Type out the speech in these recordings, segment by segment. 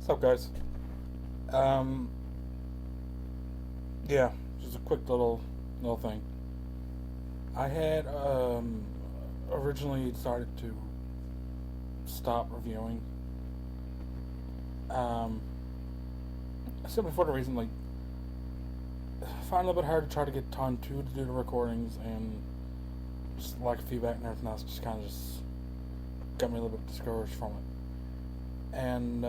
What's up, guys? Um, yeah, just a quick little thing. I had originally started to stop reviewing. Um, Simply for the reason, like, I find it a little bit hard to try to get time to do the recordings, and just lack of feedback and everything else just kind of just got me a little bit discouraged from it. And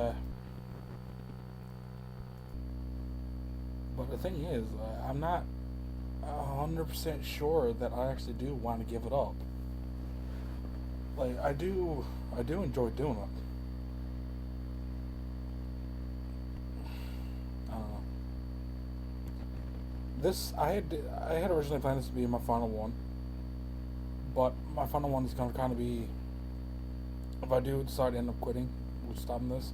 but the thing is, I'm not 100% sure that I actually do want to give it up. Like, I do enjoy doing it. I don't know. I had originally planned this to be my final one, but my final one is gonna kind of be, if I do decide to end up quitting, we'll stopping this.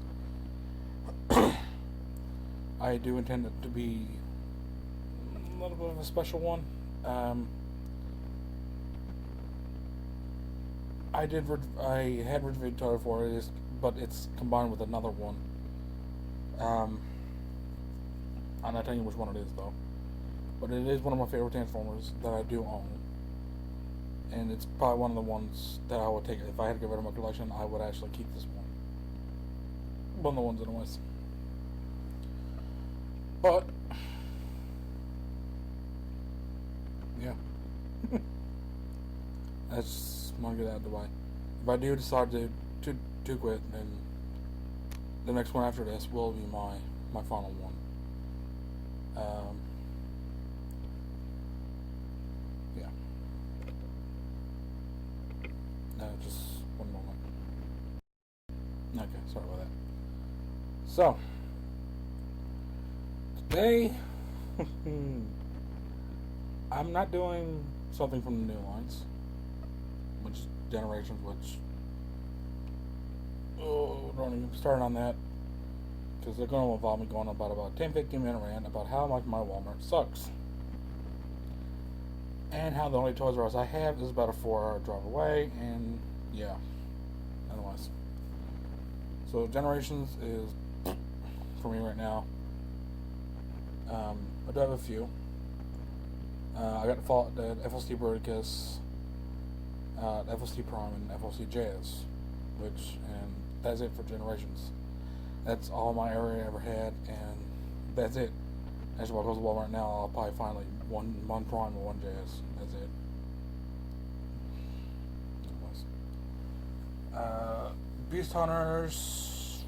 I do intend it to be a little bit of a special one. Um, I had reviewed Total for it, but it's combined with another one. Um, I'm not telling you which one it is though, but it is one of my favorite Transformers that I do own, and it's probably one of the ones that I would take if I had to get rid of my collection. I would actually keep this one. One of the ones, anyways. But yeah, I just want to get out of the way. If I do decide to quit, then the next one after this will be my final one. Um, yeah. No, just one moment. Okay, sorry about that. So today, I'm not doing something from the new lines, which is Generations, which, oh, don't even start on that, because they're going to involve me going about a 10-15 minute rant about how much my Walmart sucks, and how the only Toys R Us I have is about a 4-hour drive away, and yeah, anyways. So Generations is, for me right now, I do have a few. I got the FLC Bruticus, FLC Prime, and FLC Jazz, and that's it for Generations. That's all my area ever had, and that's it. As what goes to Walmart now, I'll probably find like one Prime and one Jazz. That's it. Beast Hunters,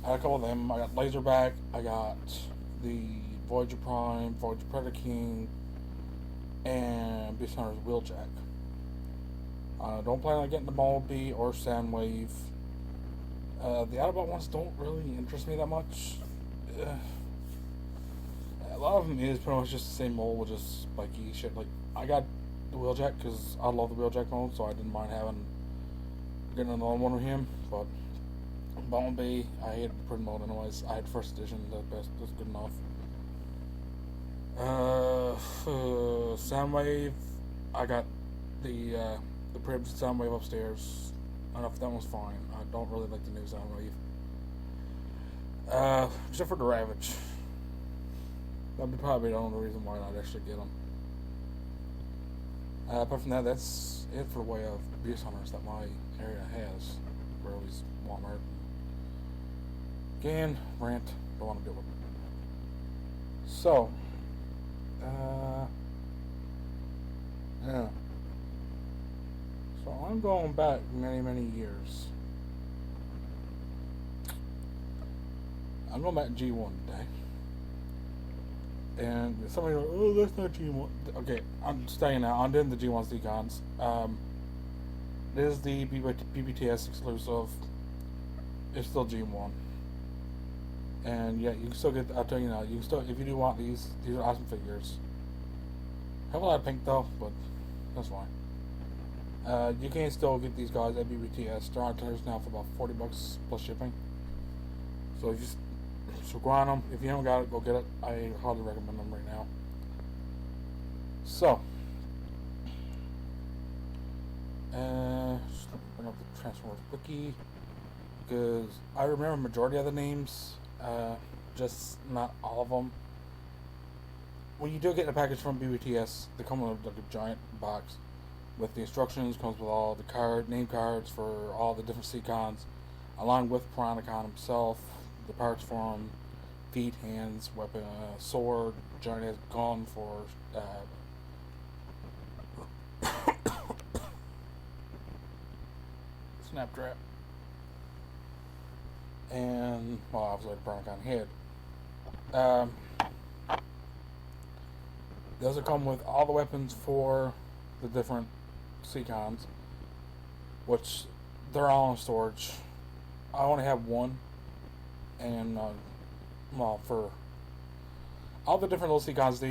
I got a couple of them. I got Laserback. I got the Voyager Prime, Voyager Predator King, and Beast Hunters Wheeljack. Don't plan on getting the Bumblebee or Soundwave. The Autobot ones don't really interest me that much. A lot of them is pretty much just the same mold with just spiky shit. Like, I got the Wheeljack because I love the Wheeljack mode, so I didn't mind getting another one with him. But Bumblebee, I hated the print mode anyways. I had first edition, that's good enough. Soundwave, I got the Pribs Soundwave upstairs. I don't know if that one's fine. I don't really like the new Soundwave. Except for the Ravage. That'd be probably the only reason why I'd actually get them. Apart from that, that's it for the way of Beast Hunters that my area has. Where always Walmart. Again, rant, don't want to do it. So, yeah. So I'm going back many years. I'm going back to G1 today. And somebody goes, oh, that's not G1. Okay, I'm staying now. I'm doing the G1 Seacons. This is the bbts exclusive. It's still G1. And yeah, you can still get, I'll tell you now, you can still, if you do want these are awesome figures. Have a lot of pink though, but that's fine. You can still get these guys at bbts. They're on tenders now for about $40 plus shipping. So if you so go on them. If you haven't got it, go get it. I highly recommend them right now. So, just bring up the Transformers wiki. because I remember majority of the names, just not all of them. When you do get a package from BBTS, they come with like a giant box with the instructions. Comes with all the name cards for all the different Seacons, along with Piranacon himself, the parts for him, feet, hands, weapon, sword, giant ass gun for Snaptrap, and well, obviously the Piranacon head. Um, They also come with all the weapons for the different Seacons, which they're all in storage. I only have one, and well, for all the different little Seacons,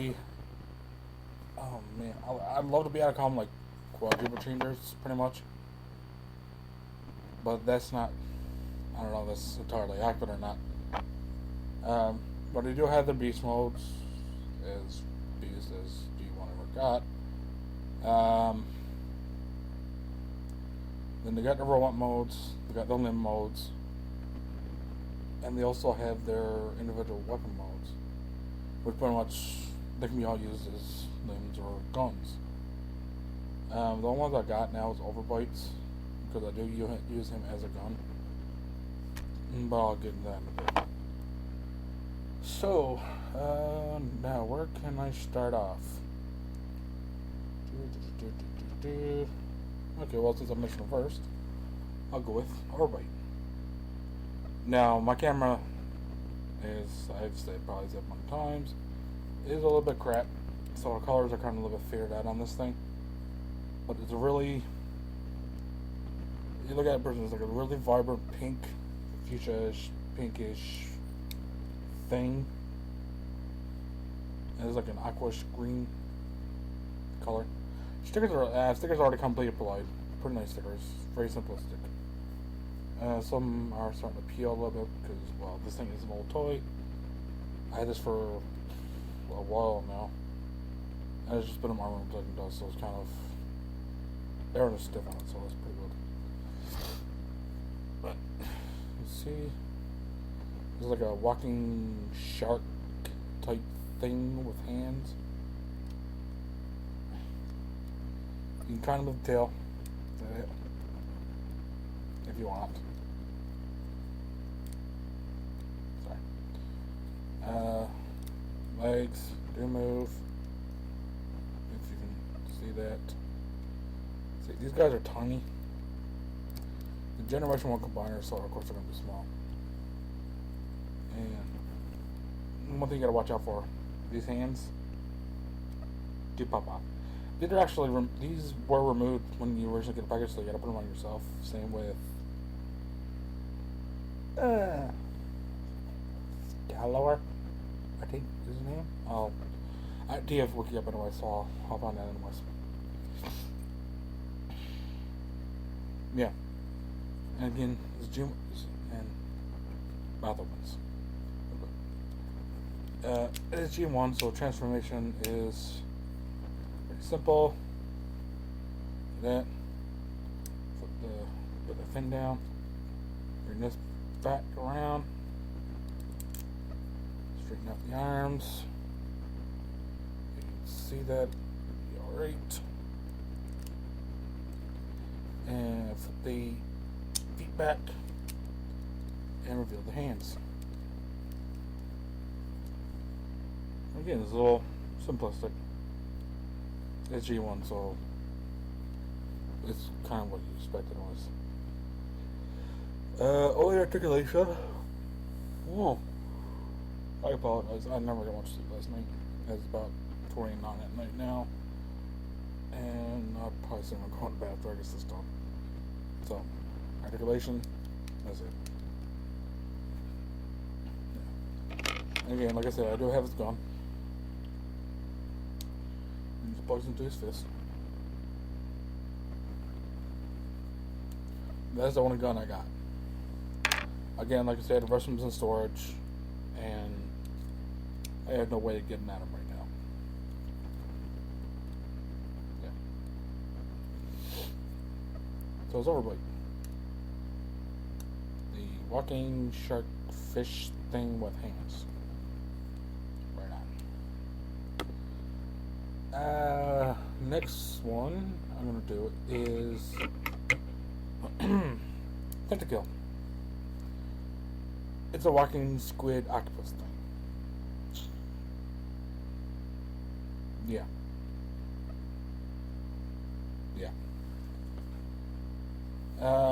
oh man, I'd love to be able to call them like quadruple chambers, pretty much, but that's not. I don't know if that's entirely accurate or not. But they do have their beast modes, as beast as G1 ever got. Then they got the robot modes, they got the limb modes, and they also have their individual weapon modes, which pretty much they can be all used as limbs or guns. The only ones I got now is Overbites, because I do use him as a gun, but I'll get into that in a bit. So, now where can I start off? Okay, well, since I mentioned it first, I'll go with Overbite. Now, my camera is, I've probably said many times, is a little bit crap, so the colors are kind of a little bit faded out on this thing. But it's a really, you look at it, it's like a really vibrant pink, fuchsia-ish, pinkish thing. And it's like an aquish green color. Stickers are already completely applied. Pretty nice stickers. Very simplistic. Some are starting to peel a little bit because, well, this thing is an old toy. I had this for a while now. And it's just been in my room collecting dust, so it's kind of, they're just stiff on it, so that's pretty good. But let's see. It's like a walking shark type thing with hands. You can kind of move the tail. That's it. If you want. Sorry. Legs do move. If you can see that. See, these guys are tiny. The Generation 1 combiner, so of course they're going to be small. And one thing you gotta watch out for, these hands do pop out. These are actually, these were removed when you originally get a package, so you gotta put them on yourself. Same with Galor, I think is his name. Oh, I DF Wiki up anyway, so I'll find that anyways. Yeah. And again, it's Jim and other ones. It's G1, so transformation is pretty simple. That. Put the fin down. Bring this back around. Straighten out the arms. You can see that. Alright. And flip the feet back. And reveal the hands. Again, it's a little simplistic. It's G1, so it's kind of what you expected it was. Only articulation. Oh, I apologize. I never got much sleep last night. It's about 29 at night now, and I'll probably soon go to bed after I get this done. So, articulation. That's it. Yeah. Again, like I said, I do have his gun. Just plugs into his fist. That's the only gun I got. Again, like I said, the rest of them's in storage, and I have no way of getting at them right now. Yeah. So it's Overbite. The walking shark fish thing with hands. Right on. Next one I'm gonna do is tentacle. It's a walking squid octopus thing. Yeah. Yeah.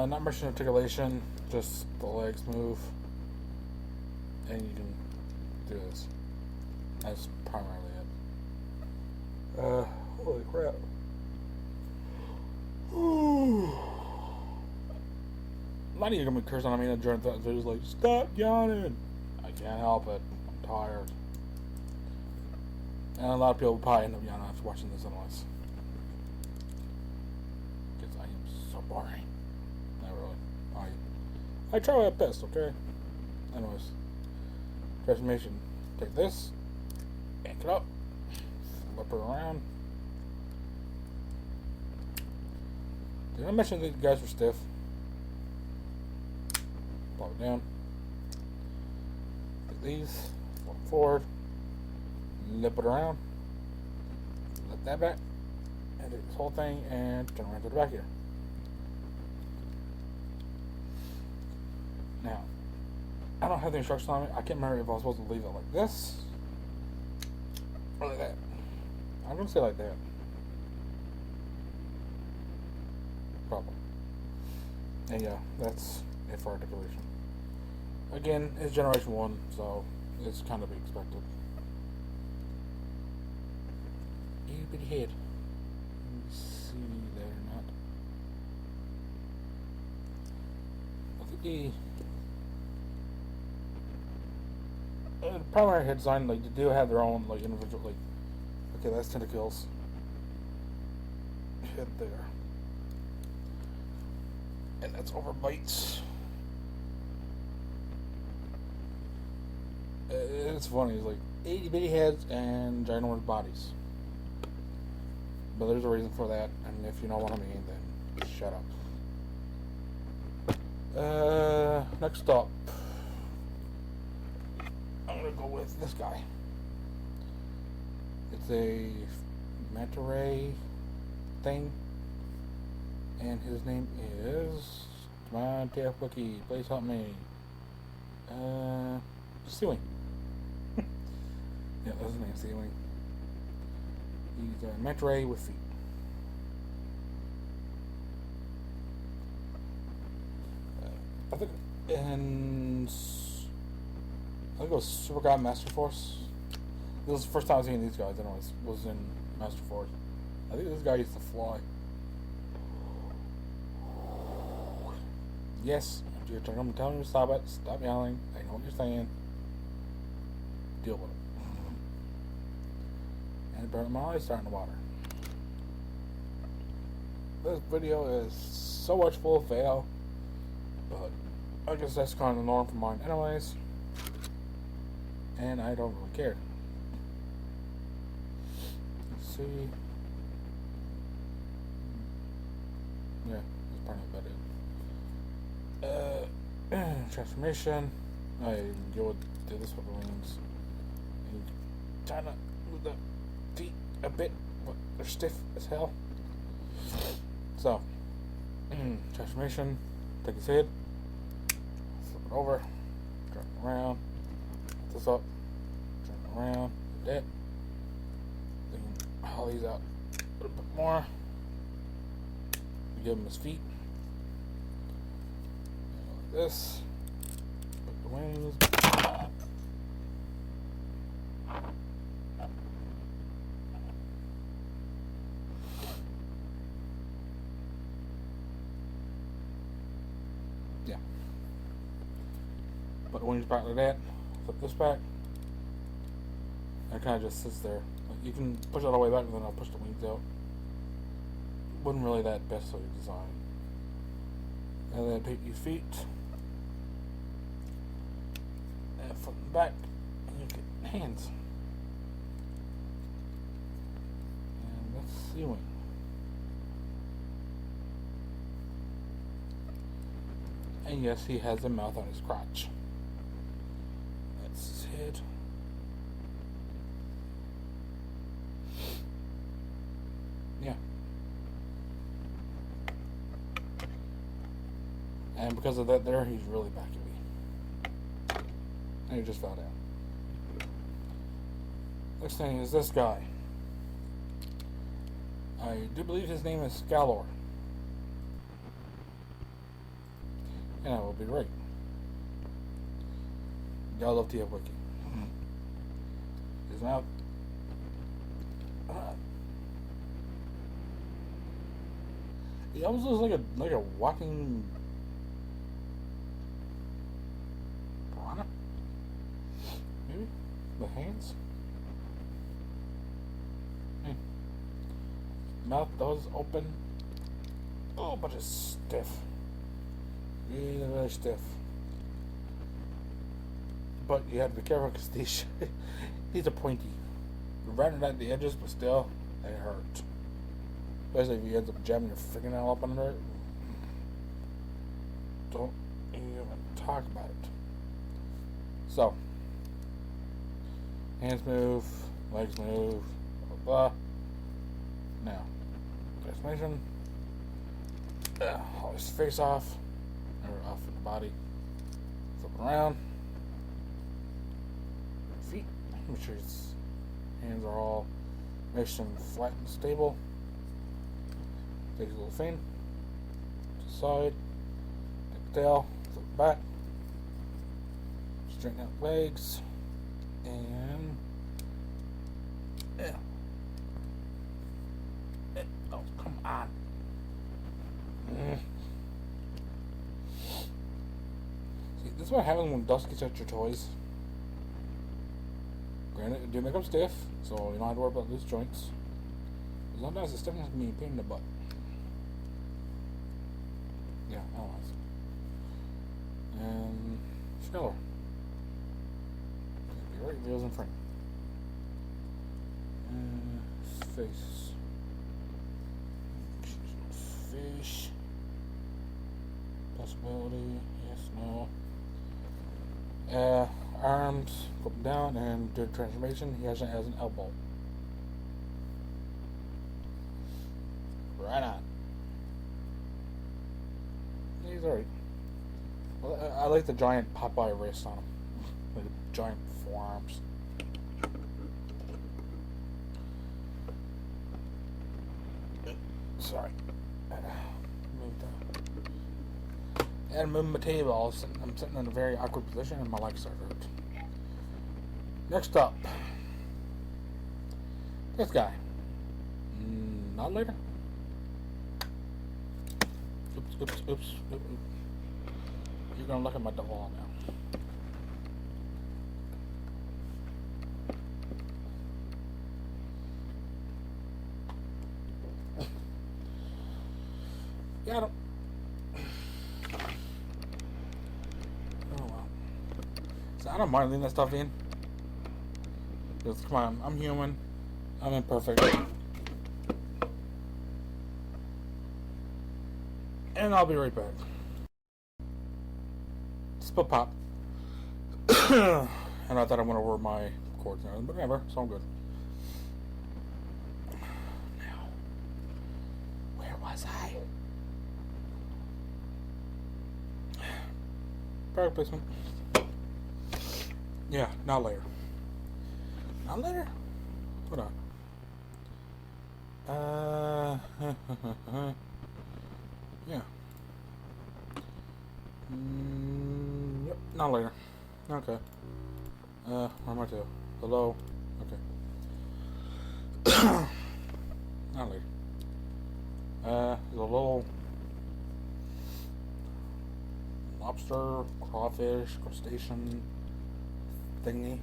Not much articulation, just the legs move, and you can do this. That's primarily it. Holy crap. A lot of you are gonna be cursing on me during that videos like, stop yawning! I can't help it. I'm tired. And a lot of people will probably end up yawning after watching this anyways. Because I am so boring. Not really. I try my best, okay? Anyways. Transformation. Take this. Yank it up. Flip it around. Did I mention these guys were stiff? Plug it down. Take these. Flip forward. Lip it around. Let that back. And take this whole thing and turn around to the back here. Now, I don't have the instructions on it. I can't remember if I was supposed to leave it like this or like that. I'm going to say like that. Probably. And yeah, that's it for articulation. Again, it's generation 1, so it's kind of to be expected. You bitty head. Let me see there or not. I think the primary head design, like, they do have their own, like, individual, like, okay, that's tentacles. Head there. And that's overbites. It's funny, it's like 80 bitty heads and ginormous bodies. But there's a reason for that, and if you know what I mean, then shut up. Next up, I'm gonna go with this guy. It's a manta ray thing, and his name is, come on, TF Wiki, please help me. Seawing. Yeah, that's his name, Seawing. He's a manta ray with feet. I think it was Super God Master Force. This was the first time I was seeing these guys. I know it was in Master Force. I think this guy used to fly. Yes, I'm telling you to stop it. Stop yelling. I know what you're saying. Deal with it. And apparently my eyes starting to water. This video is so much full of fail, but I guess that's kind of the norm for mine anyways, and I don't really care. Let's see. Yeah, that's probably about it. Transformation. I do this with the wings. And kind of move the feet a bit, but they're stiff as hell. So, transformation. Take his head. Flip it over. Turn it around. Put this up. Turn it around. Like that. Then haul these out a little bit more. Give him his feet. Like this. Put the wings. Yeah. Put the wings back like that. Flip this back. And it kind of just sits there. Like, you can push it all the way back, and then I'll push the wings out. Wasn't really that best of a design. And then take your feet and flip them back, and you get hands. And that's Seawing. And yes, he has a mouth on his crotch. That's his head. Yeah. And because of that there, he's really back at me. And he just fell down. Next thing is this guy. I do believe his name is Scalor. And I will be right. Y'all love TF Wiki. His mouth. He almost looks like a walking piranha. Maybe the hands. Mouth does open. Oh, but it's stiff. Really, really stiff. But you have to be careful because these are pointy. Right at the edges, but still, they hurt. Especially if you end up jamming your fingernail up under it. Don't even talk about it. So, hands move, legs move, blah, blah. Now, transformation. Hold his face off, or off in the body. Flip around. Feet. Make sure his hands are all nice and flat and stable. Take a little fin to the side. Take the tail. Flip it back. Straighten out legs. And yeah. Oh, come on. See, this is what happens when dust gets at your toys. Granted, it do make them stiff, so you don't have to worry about loose joints. Sometimes the stiffness can be a pain in the butt. Yeah, analyze. And Scalar. Be right wheels in front. And face. Fish. Possibility. Yes, no. Arms go up and down and do the transformation. He actually has an elbow. Right on. He's alright. Well, I like the giant Popeye wrist on him. Like the giant forearms. Sorry. And moving my table. I'm sitting in a very awkward position and my legs start hurt. Next up. This guy. Not later. Oops. You're gonna look at my wall now. Got him. Oh well. So I don't mind leaving that stuff in. Just come on, I'm human. I'm imperfect. And I'll be right back. Split pop. And I thought I went over my cords and everything, but whatever, so I'm good. Now, where was I? Product placement. Yeah, not later. Not later? Hold on. Yeah. Yep, not later. Okay. Where am I to? Hello? Okay. Not later. There's a little lobster, crawfish, crustacean thingy.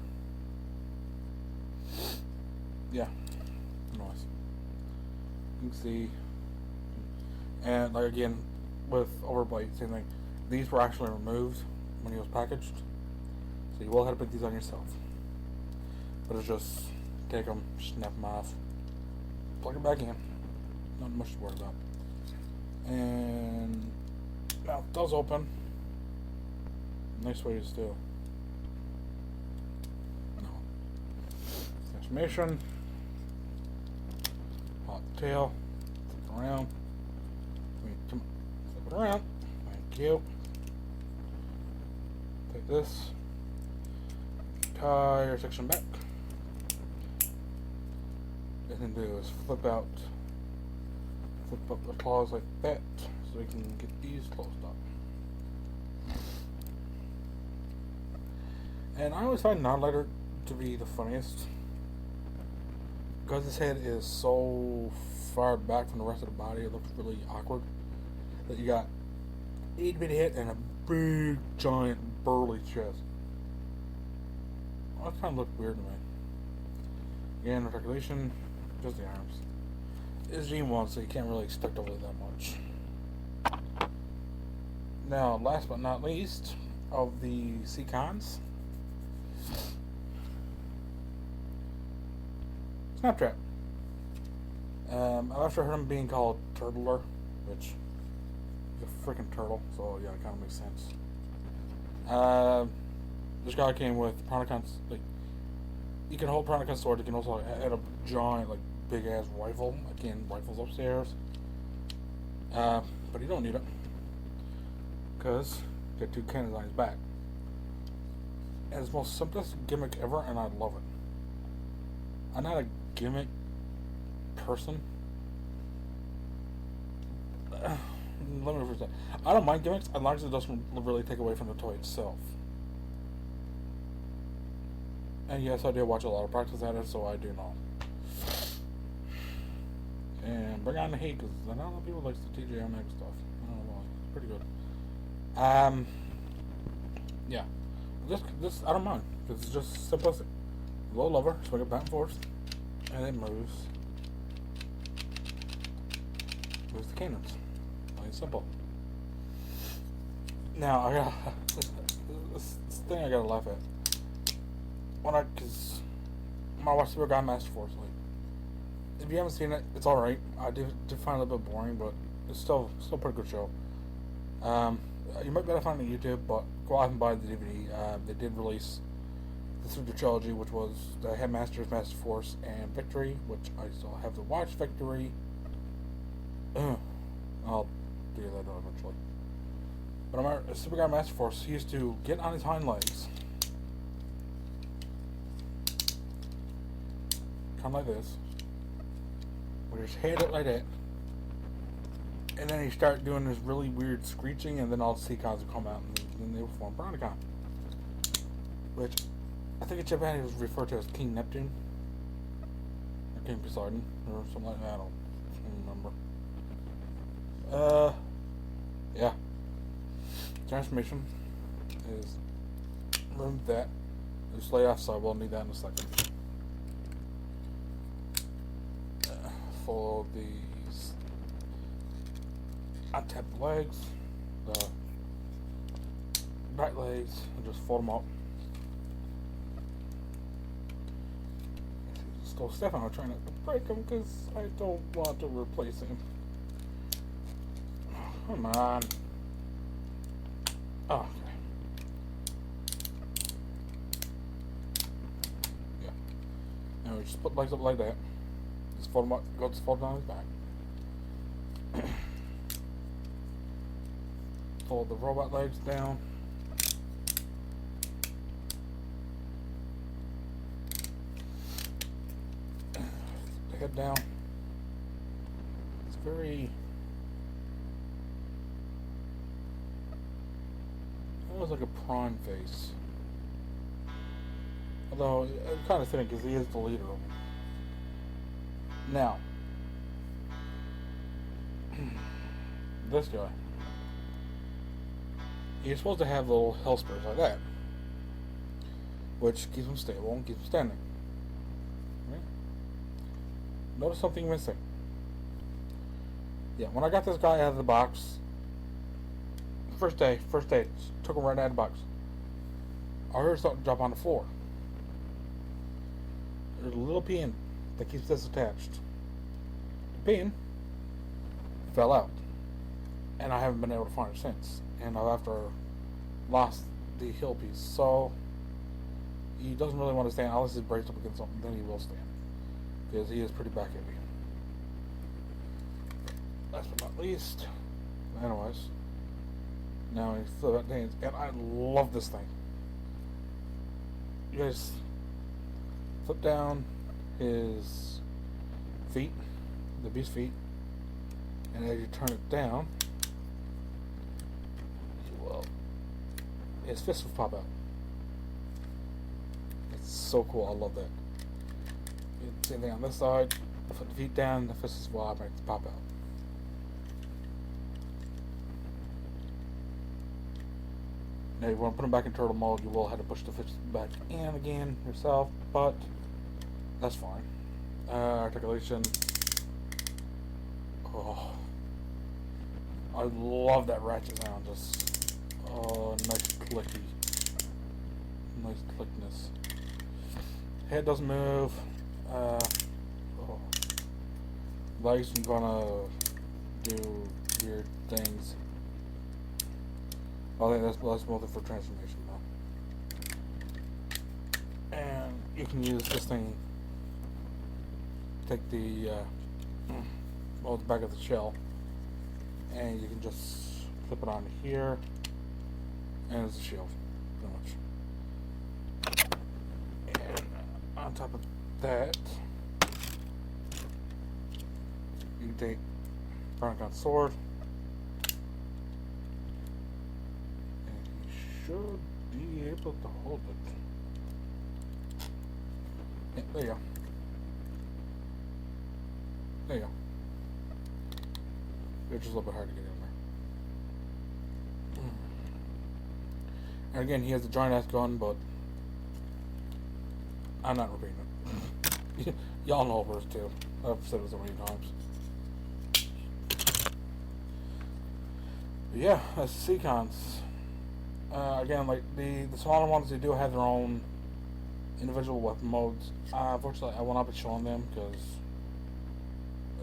Yeah. Nice. You can see. And like again, with overbite, same thing. These were actually removed when he was packaged, so you will have to put these on yourself. But it's just take them, snap them off, plug it back in. Not much to worry about. And mouth does open. Nice way to steal. No. Transformation. Pop the tail. Flip it around. Wait, come on. Flip it around. Thank you. Take this. Tire section back. And then do is flip up the claws like that so we can get these closed up. And I always find non-letter to be the funniest because his head is so far back from the rest of the body, it looks really awkward. That you got 8-bit head and a big, giant, burly chest. That kind of looked weird to me. Again, articulation, just the arms. It's Gene 1, so you can't really expect over that much. Now, last but not least, of the Seacons, Snaptrap. I've actually heard him being called Turtler, which is a freaking turtle, so yeah, it kind of makes sense. This guy came with Pronacons, like, you can hold Pronacon sword, you can also add a giant, like, big ass rifle. Again, rifles upstairs. But you don't need it. Because you got 2 cannons on his back. And it's the most simplest gimmick ever, and I love it. I'm not a gimmick person. Let me rephrase that. I don't mind gimmicks as long as it doesn't really take away from the toy itself. And yes, I do watch a lot of practice at it, so I do know. And bring on the heat, because I know a lot of people like the TJMX stuff. I don't know why. It's pretty good. Yeah. This I don't mind, because it's just simplistic. Low lever, swing it back and forth, and it moves. Moves the cannons. Plain and simple. Now, I got this thing I gotta laugh at. Because I watched Super Guy Master Force. Like, if you haven't seen it, it's alright. I did find it a little bit boring, but it's still a pretty good show. You might be able to find it on YouTube, but go out and buy the DVD. They did release the Super Trilogy, which was the Headmasters, Master Force, and Victory, which I still have to watch Victory. I'll do that eventually. But I'm a Super Guy Master Force. He used to get on his hind legs, kind of like this, with his head up like that, and then he start doing this really weird screeching, and then all the Seacons would come out, and then they would form Pronacon, which I think in Japan it was referred to as King Neptune, or King Poseidon, or something like that. I don't remember. Yeah. Transformation is remove that. Just lay off, so we'll need that in a second. Fold these, untap the legs, the back legs, and just fold them up. So Stefan, I'm trying not to break him because I don't want to replace him. Come on. Oh, okay. Yeah. And we just put legs up like that. Just fold them up, go to fold down his back. Fold the robot legs down. The head down. It's very... almost like a prawn face. Although, I'm kind of fitting because he is the leader of them. Now, this guy, he's supposed to have little hell spurs like that, which keeps him stable and keeps him standing. Right? Notice something missing. Yeah, when I got this guy out of the box, first day, took him right out of the box, I heard something drop on the floor. There's a little pin that keeps this attached. The pin fell out, and I haven't been able to find it since. And I've after lost the heel piece. So he doesn't really want to stand unless he's braced up against something. Then he will stand because he is pretty back heavy. Last but not least, anyways, now he's still got hands, and I love this thing. You guys flip down his feet, the beast feet, and as you turn it down, his fists will pop out. It's so cool. I love that. Same thing on this side. Put the feet down, the fists will automatically pop out. Now, if you want to put them back in turtle mode, you will have to push the fists back in again yourself, but that's fine. Articulation. Oh, I love that ratchet sound. Just nice clicky, nice clickness. Head doesn't move. Legs are gonna do weird things. I think that's mostly for transformation though. And you can use this thing. Take the the back of the shell, and you can just flip it onto here, and it's a shield, pretty much. And on top of that, you can take Brown sword, and you should be able to hold it. Yeah, there you go. There you go. It's just a little bit hard to get in there. And again, he has a giant ass gun, but I'm not repeating it. Y'all know hers too. I've said it so many times. But yeah, that's Seacons. Again, like the smaller ones, they do have their own individual weapon modes. Unfortunately, I will not be showing them because,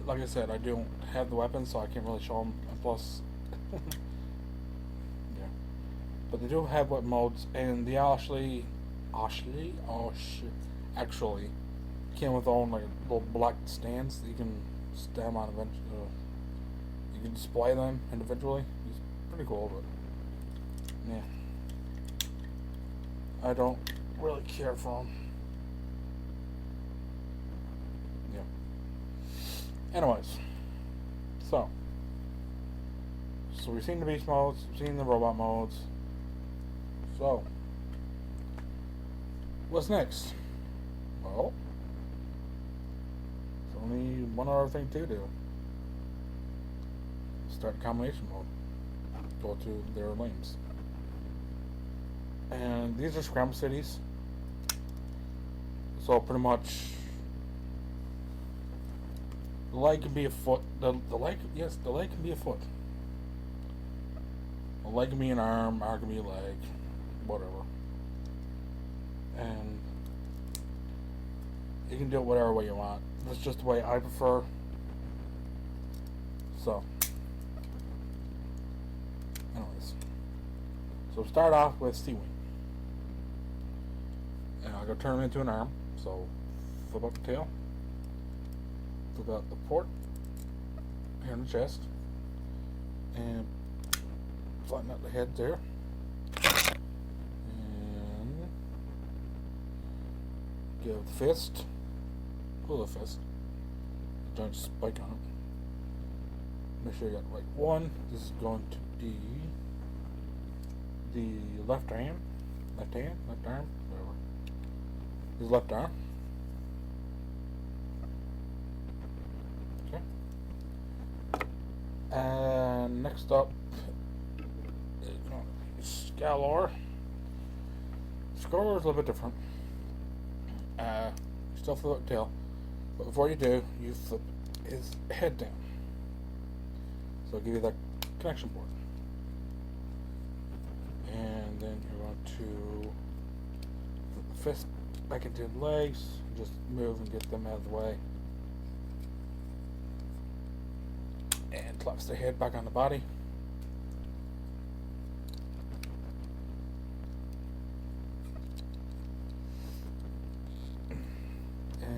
like I said, I don't have the weapons, so I can't really show them. And plus, yeah. But they do have weapon modes, and they actually came with their own like little black stands that you can stand on eventually. You can display them individually. It's pretty cool, but yeah, I don't really care for them. Yeah. Anyways, so we've seen the beast modes, we've seen the robot modes. So what's next? Well, there's only one other thing to do. Start combination mode. Go to their lanes. And these are scramble cities. So pretty much the leg can be a foot. The leg can be a foot. A leg can be an arm can be a leg, whatever. And you can do it whatever way you want. That's just the way I prefer. So anyways, so start off with Sea Wing. And I'm going to turn him into an arm. So flip up the tail, flip out the port here in the chest, and flatten out the head there. And give the fist, pull the fist, giant spike on it. Make sure you got the right one. This is going to be the left arm, whatever. His left arm. Okay. And next up is Scalor. Scalor is a little bit different. Still flip the tail, but before you do, you flip his head down. So I'll give you that connection board. And then you're going to put the fist back into the legs, just move and get them out of the way. And claps the head back on the body.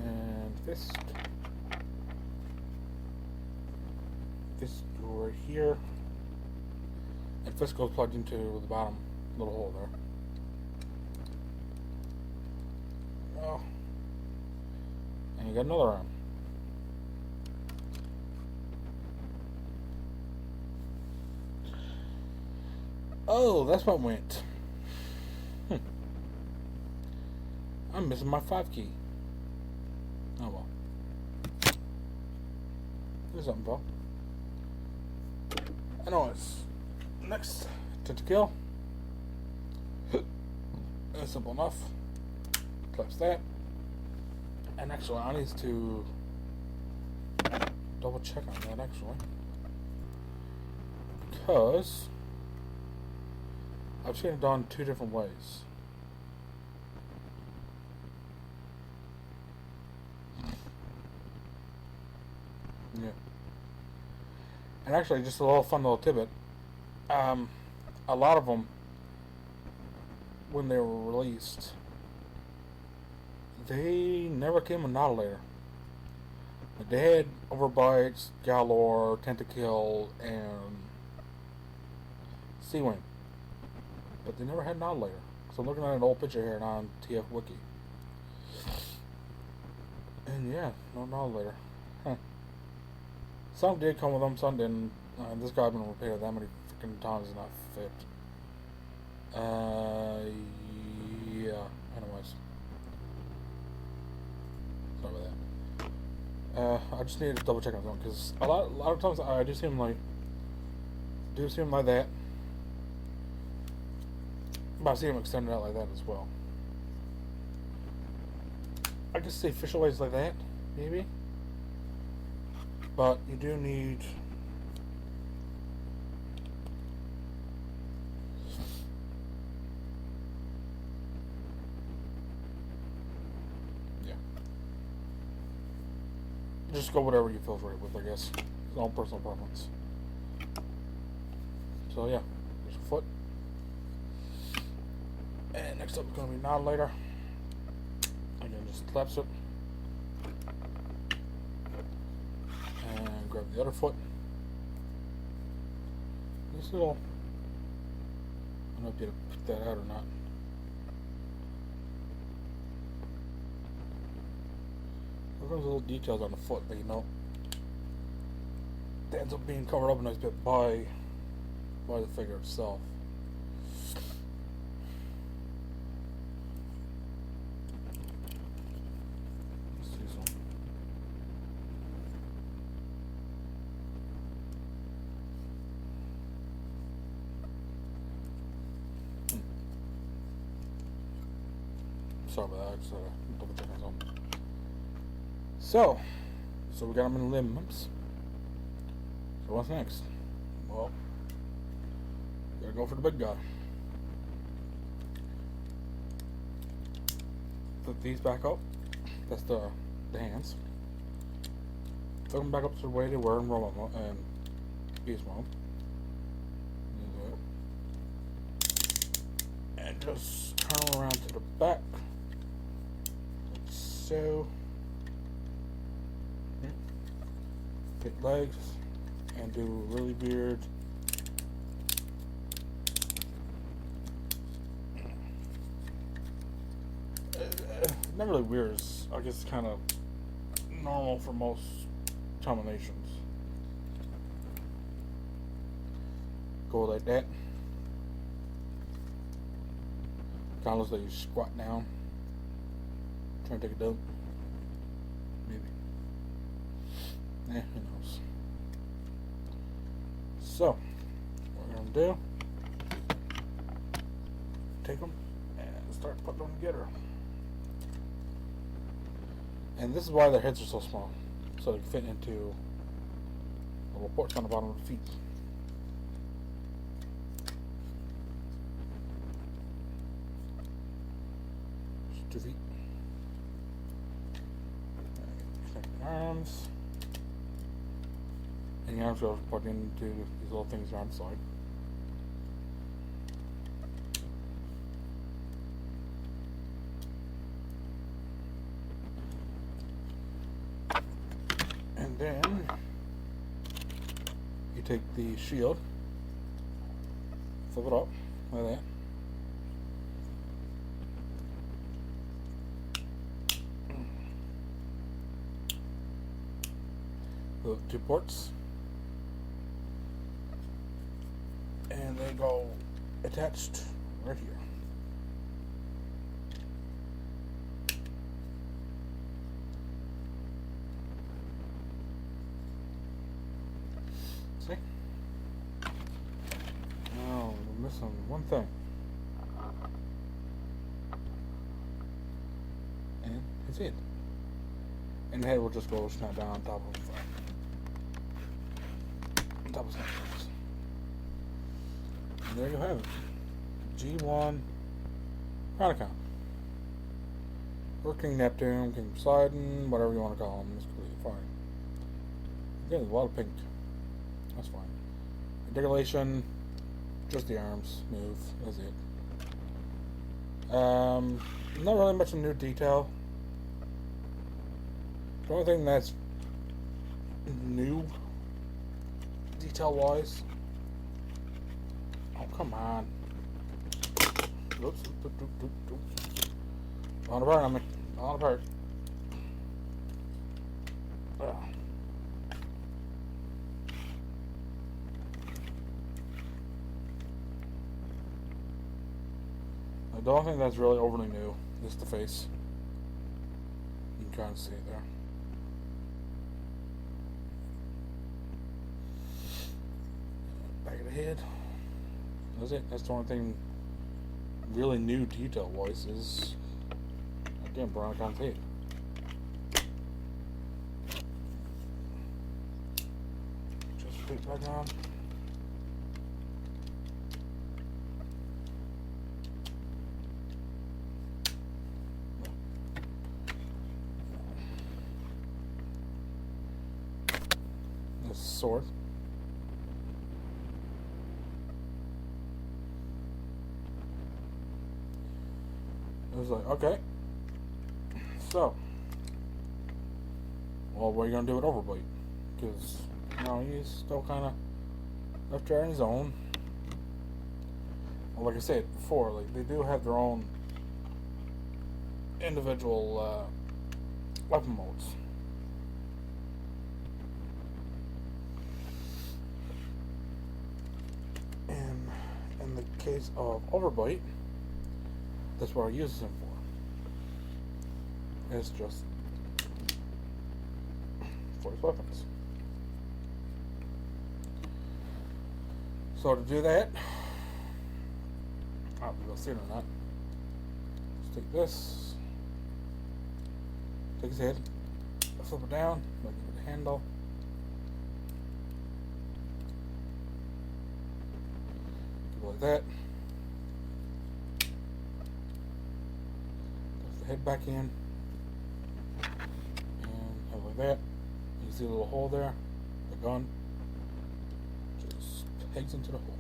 and fist. Fist over here. And fist goes plugged into the bottom little hole there. Oh. And you got another arm. Oh, that's what went. I'm missing my 5 key. Oh well. There's something, Paul. Anyways, next, to kill. That's simple enough. Collapse that. And actually, I need to double check on that actually. Because I've seen it done 2 different ways. Yeah. And actually, just a little fun little tidbit. A lot of them, when they were released, they never came with Nautilus. They had Overbites, Galore, Tentakill, and Seawing. But they never had Nautilus. So I'm looking at an old picture here on TF Wiki. And yeah, no Nautilus. Huh. Some did come with them, some didn't. This guy I've been repaired that many freaking times and not fit. Yeah. Anyways. Sorry about that. I just needed to double check on something because a lot of times I do see him like that. But I see him extended out like that as well. I could say official ways like that, maybe. But you do need just go whatever you feel right with, I guess. It's all personal preference. So yeah, there's a foot. And next up is going to be Nautilus. Again, just collapse it. And grab the other foot. This little, I don't know if you put that out or not. There comes little details on the foot that you know that ends up being covered up a nice bit by the figure itself. Let's see some. Sorry about that, I just had to double check on something. So we got them in limbs. So what's next? Well, gotta go for the big guy. Flip these back up. That's the hands. Flip them back up to the way they were in robot mode and beast mode. And just turn them around to the back. Like so. Fit legs and do really weird not really weird, it's, I guess kind of normal for most combinations. Go like that. Kind of looks like you squat down, trying to take a dump. Maybe. Who knows. So, what we're going to do, take them and start putting them together. And this is why their heads are so small, so they can fit into little ports on the bottom of the feet. Just 2 feet. Connect the arms. And the arms go plug into these little things around the side. take the shield, flip it up like that. Two ports, and they go attached right here. See? Oh, we're missing one thing. And that's it. And the head will just go snap down on top of the front. Top of snapshots. And there you have it. G1 Chronicon. Or King Neptune, King Poseidon, whatever you want to call him, is completely fine. Again, there's a lot of pink. That's fine. Articulation, just the arms move, that's it. Not really much of new detail. The only thing that's new detail-wise... Oh, come on. Oops. On apart on me. On apart. Ugh. I don't think that's really overly new. Just the face. You can kind of see it there. Back of the head. That's it. That's the only thing really new detail-wise is, again, Veronicon's head. Just put it back on. This sword. I was like, okay. So, well, what are you gonna do with Overbite? Because, you know, he's still kind of left there on his own. Well, like I said before, like they do have their own individual weapon modes. And in the case of Overbite, that's what I use him for. It's just for his weapons. So to do that, I don't know if you'll see it or not. Just take this, take his head, flip it down, make it a handle. Go like that. Head back in and have like that. You see a little hole there, the gun just pegs into the hole,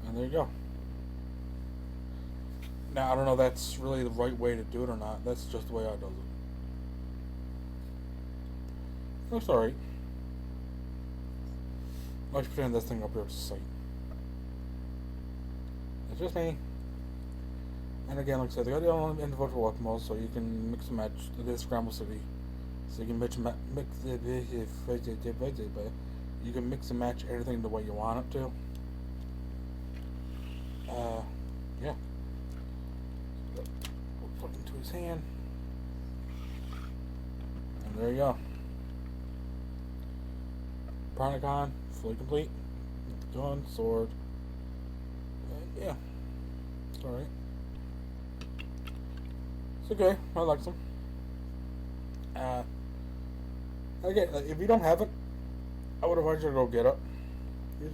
and there you go. Now I don't know if that's really the right way to do it or not. That's just the way I do it. Looks alright. Let's pretend this thing up here to sight. It's just me. And again, like I said, they got their own individual weapon modes, so you can mix and match the Scramble City. So you can mix and match everything the way you want it to. Yeah. Put it into his hand. And there you go. Chronicon, fully complete. Gun, sword. Yeah. It's alright. It's okay. I like them. Again, if you don't have it, I would advise you to go get it.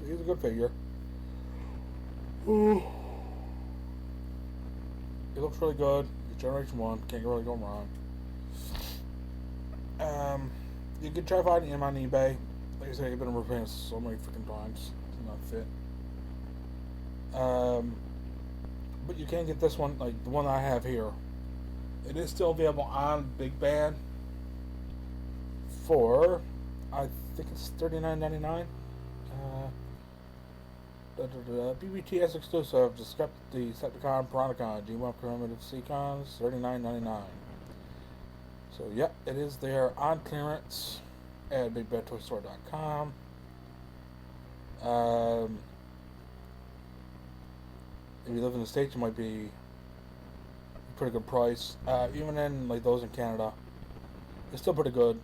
He's a good figure. Ooh. He looks really good. He's Generation 1. Can't really go wrong. You can try finding him on eBay. Like I said, he's been repairing so many freaking times. It's not fit. But you can get this one, like the one I have here. It is still available on Big Bad for, I think it's $39.99. BBTS exclusive, Decepticon Piranacon, G1 Primitive Seacons, $39.99. So, yep, it is there on clearance at bigbadtoystore.com. If you live in the States, it might be a pretty good price. Even in like those in Canada, it's still pretty good.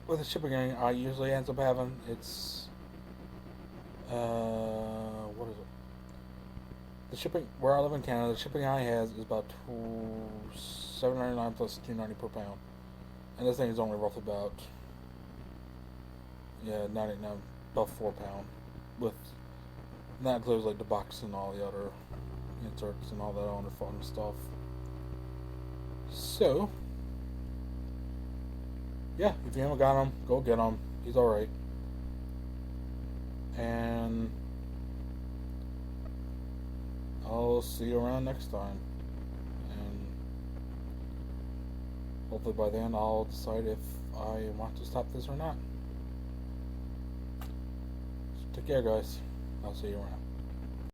With the shipping I usually ends up having, it's what is it? The shipping where I live in Canada, the shipping I has is about $7.99 plus $2.90 per pound, and this thing is only roughly about 99, about £4 with. And that includes like the box and all the other inserts and all that other fun stuff. So, yeah, if you haven't got him, go get him. He's alright. And I'll see you around next time. And hopefully by then I'll decide if I want to stop this or not. So take care, guys. I'll see you around.